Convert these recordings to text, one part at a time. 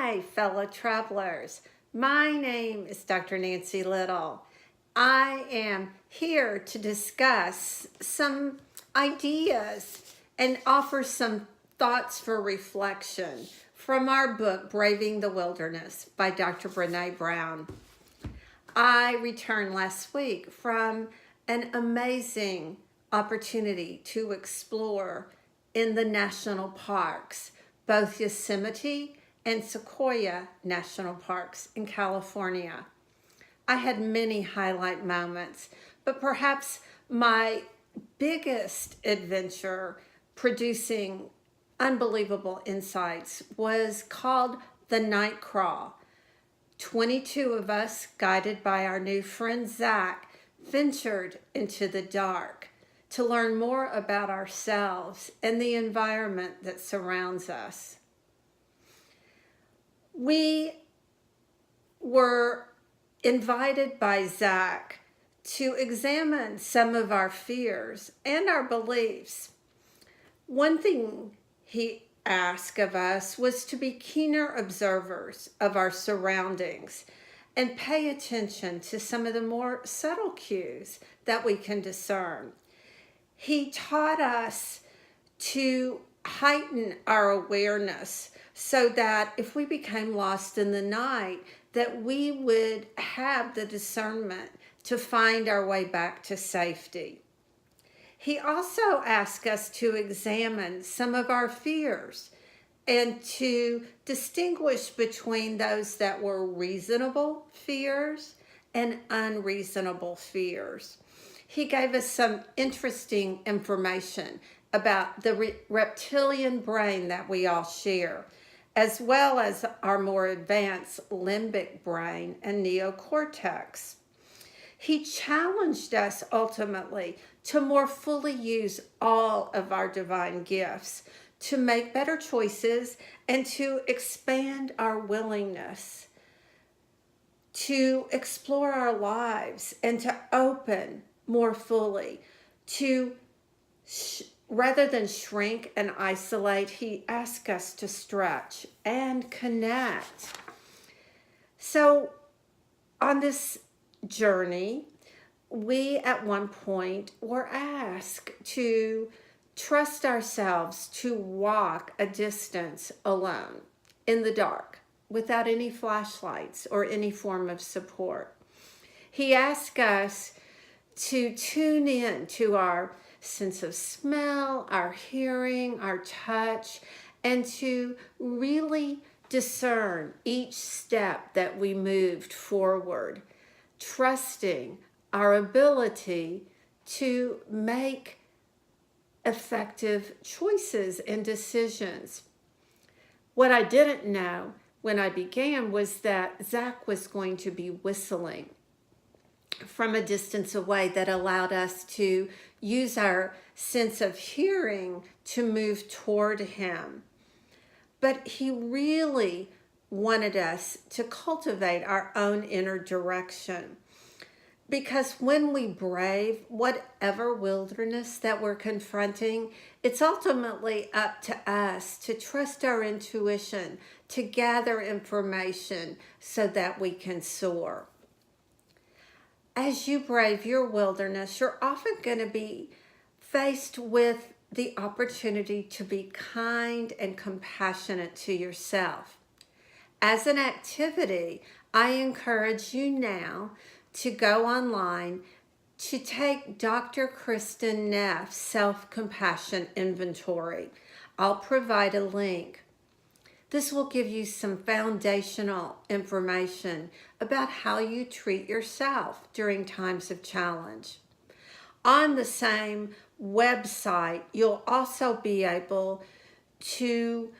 Hi, fellow travelers. My name is Dr. Nancy Little. I am here to discuss some ideas and offer some thoughts for reflection from our book, Braving the Wilderness by Dr. Brene Brown. I returned last week from an amazing opportunity to explore in the national parks, both Yosemite and Sequoia National Parks in California. I had many highlight moments, but perhaps my biggest adventure producing unbelievable insights was called the Night Crawl. 22 of us, guided by our new friend Zach, ventured into the dark to learn more about ourselves and the environment that surrounds us. We were invited by Zach to examine some of our fears and our beliefs. One thing he asked of us was to be keener observers of our surroundings and pay attention to some of the more subtle cues that we can discern. He taught us to heighten our awareness so that if we became lost in the night, that we would have the discernment to find our way back to safety. He also asked us to examine some of our fears and to distinguish between those that were reasonable fears and unreasonable fears. He gave us some interesting information about the reptilian brain that we all share, as well as our more advanced limbic brain and neocortex. He challenged us ultimately to more fully use all of our divine gifts, to make better choices, and to expand our willingness to explore our lives and to open more fully, to rather than shrink and isolate, he asked us to stretch and connect. So on this journey, we at one point were asked to trust ourselves to walk a distance alone in the dark without any flashlights or any form of support. He asked us to tune in to our sense of smell, our hearing, our touch, and to really discern each step that we moved forward, trusting our ability to make effective choices and decisions. What I didn't know when I began was that Zach was going to be whistling from a distance away that allowed us to use our sense of hearing to move toward him. But he really wanted us to cultivate our own inner direction. Because when we brave whatever wilderness that we're confronting, it's ultimately up to us to trust our intuition, to gather information so that we can soar. As you brave your wilderness, you're often going to be faced with the opportunity to be kind and compassionate to yourself. As an activity, I encourage you now to go online to take Dr. Kristen Neff's Self-Compassion Inventory. I'll provide a link. This will give you some foundational information about how you treat yourself during times of challenge. On the same website, you'll also be able to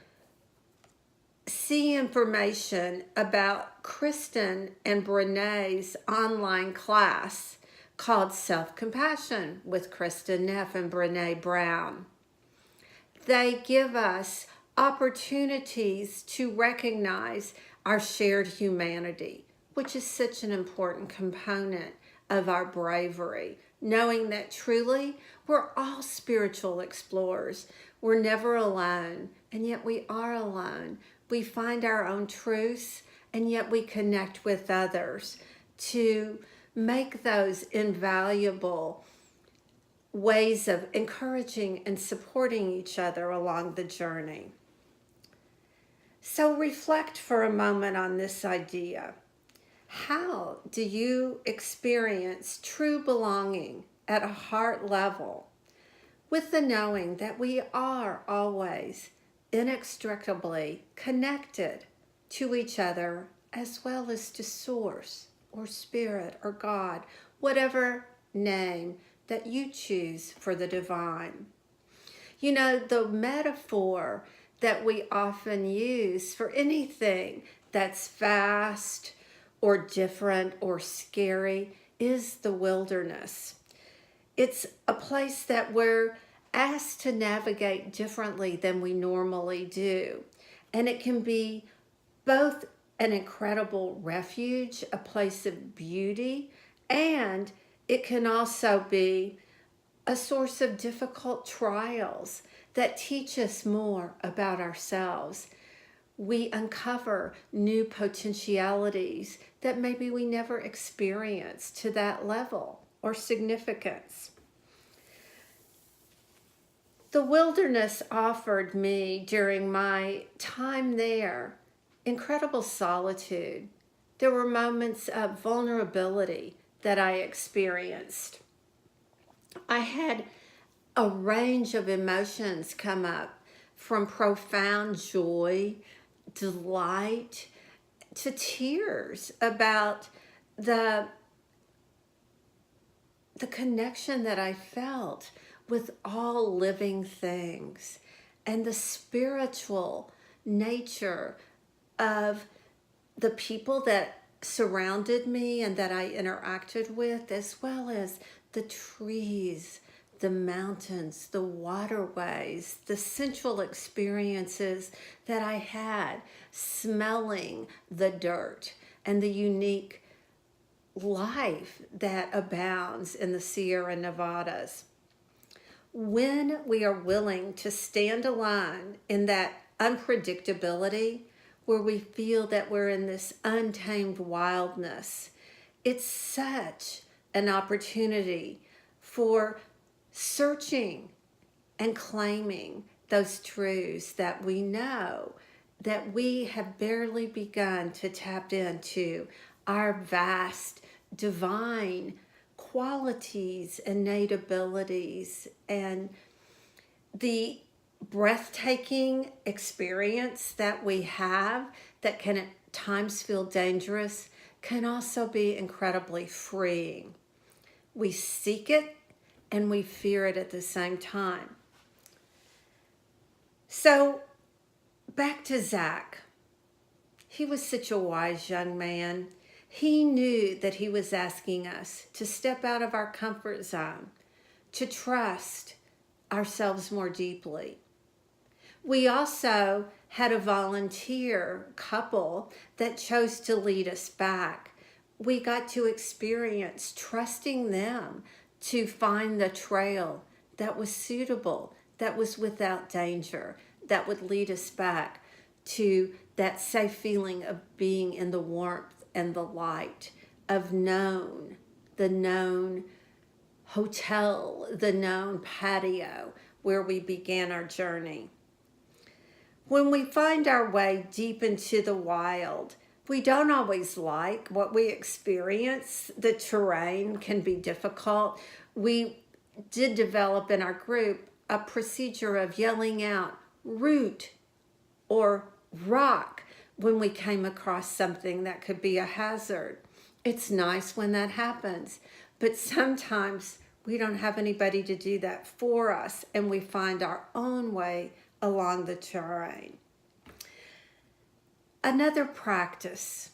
see information about Kristen and Brene's online class called Self-Compassion with Kristen Neff and Brene Brown. They give us opportunities to recognize our shared humanity, which is such an important component of our bravery, knowing that truly we're all spiritual explorers. We're never alone, and yet we are alone. We find our own truths, and yet we connect with others to make those invaluable ways of encouraging and supporting each other along the journey. So reflect for a moment on this idea. How do you experience true belonging at a heart level with the knowing that we are always inextricably connected to each other as well as to Source or Spirit or God, whatever name that you choose for the divine? You know, the metaphor that we often use for anything that's vast or different or scary is the wilderness. It's a place that we're asked to navigate differently than we normally do. And it can be both an incredible refuge, a place of beauty, and it can also be a source of difficult trials that teach us more about ourselves. We uncover new potentialities that maybe we never experienced to that level or significance. The wilderness offered me, during my time there, incredible solitude. There were moments of vulnerability that I experienced. I had a range of emotions come up, from profound joy, delight, to tears about the connection that I felt with all living things and the spiritual nature of the people that surrounded me and that I interacted with, as well as the trees, the mountains, the waterways, the sensual experiences that I had smelling the dirt and the unique life that abounds in the Sierra Nevadas. When we are willing to stand alone in that unpredictability, where we feel that we're in this untamed wildness, it's such an opportunity for searching and claiming those truths that we know that we have barely begun to tap into, our vast divine qualities, innate abilities, and the breathtaking experience that we have that can at times feel dangerous can also be incredibly freeing. We seek it and we fear it at the same time. So back to Zach. He was such a wise young man. He knew that he was asking us to step out of our comfort zone, to trust ourselves more deeply. We also had a volunteer couple that chose to lead us back. We got to experience trusting them to find the trail that was suitable, that was without danger, that would lead us back to that safe feeling of being in the warmth and the light, of known, the known hotel, the known patio where we began our journey. When we find our way deep into the wild, we don't always like what we experience. The terrain can be difficult. We did develop in our group a procedure of yelling out root or rock when we came across something that could be a hazard. It's nice when that happens, but sometimes we don't have anybody to do that for us, and we find our own way along the terrain. Another practice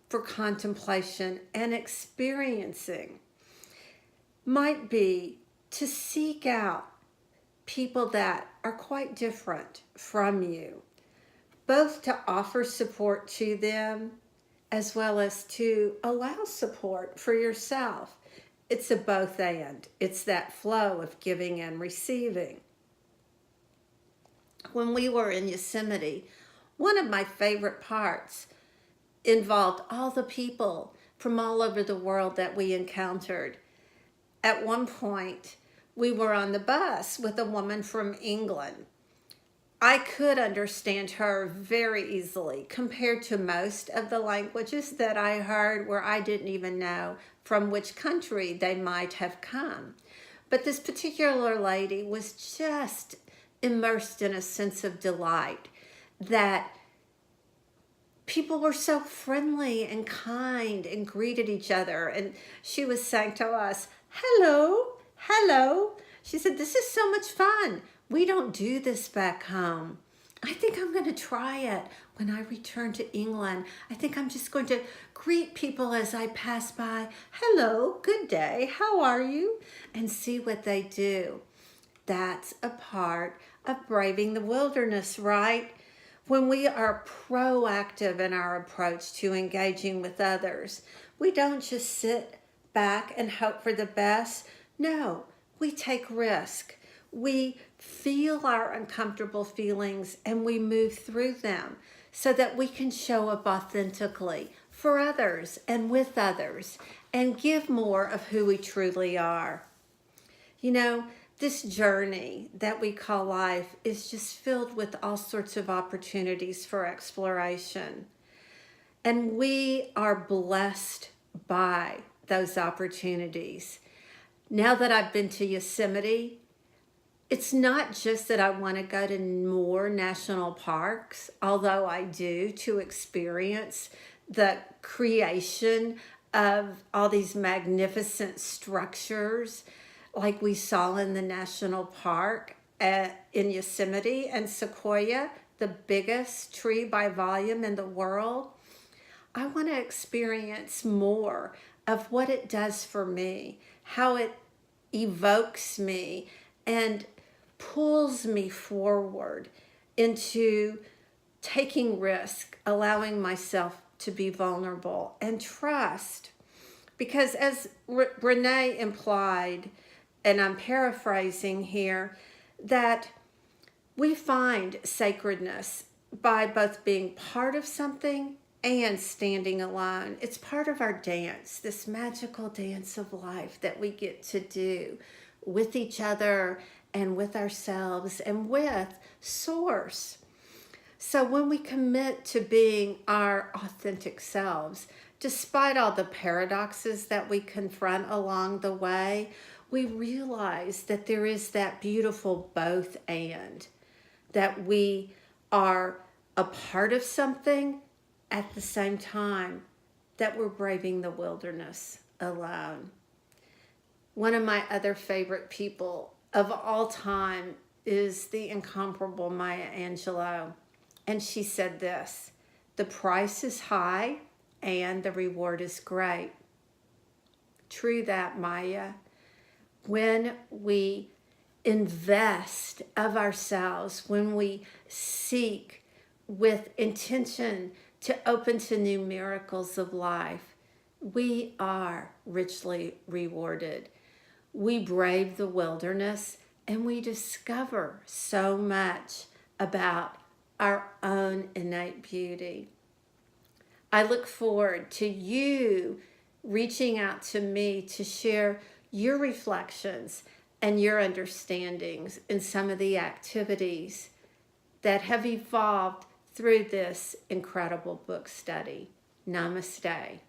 for contemplation and experiencing might be to seek out people that are quite different from you, both to offer support to them as well as to allow support for yourself. It's a both and. It's that flow of giving and receiving. When we were in Yosemite, one of my favorite parts involved all the people from all over the world that we encountered. At one point, we were on the bus with a woman from England. I could understand her very easily compared to most of the languages that I heard where I didn't even know from which country they might have come. But this particular lady was just immersed in a sense of delight that people were so friendly and kind and greeted each other. And she was saying to us, hello, hello. She said, this is so much fun. We don't do this back home. I think I'm going to try it when I return to England. I think I'm just going to greet people as I pass by. Hello, good day, how are you? And see what they do. That's a part of braving the wilderness, right? When we are proactive in our approach to engaging with others, we don't just sit back and hope for the best. No, we take risk. We feel our uncomfortable feelings and we move through them so that we can show up authentically for others and with others and give more of who we truly are. You know, this journey that we call life is just filled with all sorts of opportunities for exploration. And we are blessed by those opportunities. Now that I've been to Yosemite, it's not just that I want to go to more national parks, although I do, to experience the creation of all these magnificent structures like we saw in the national park in Yosemite and Sequoia, the biggest tree by volume in the world. I want to experience more of what it does for me, how it evokes me and pulls me forward into taking risk, allowing myself to be vulnerable and trust. Because as Brene implied, and I'm paraphrasing here, that we find sacredness by both being part of something and standing alone. It's part of our dance, this magical dance of life that we get to do with each other and with ourselves and with Source. So when we commit to being our authentic selves, despite all the paradoxes that we confront along the way, we realize that there is that beautiful both and, that we are a part of something at the same time that we're braving the wilderness alone. One of my other favorite people of all time is the incomparable Maya Angelou. And she said this, the price is high and the reward is great. True that, Maya. When we invest of ourselves, when we seek with intention to open to new miracles of life, we are richly rewarded. We brave the wilderness and we discover so much about our own innate beauty. I look forward to you reaching out to me to share your reflections and your understandings in some of the activities that have evolved through this incredible book study. Namaste.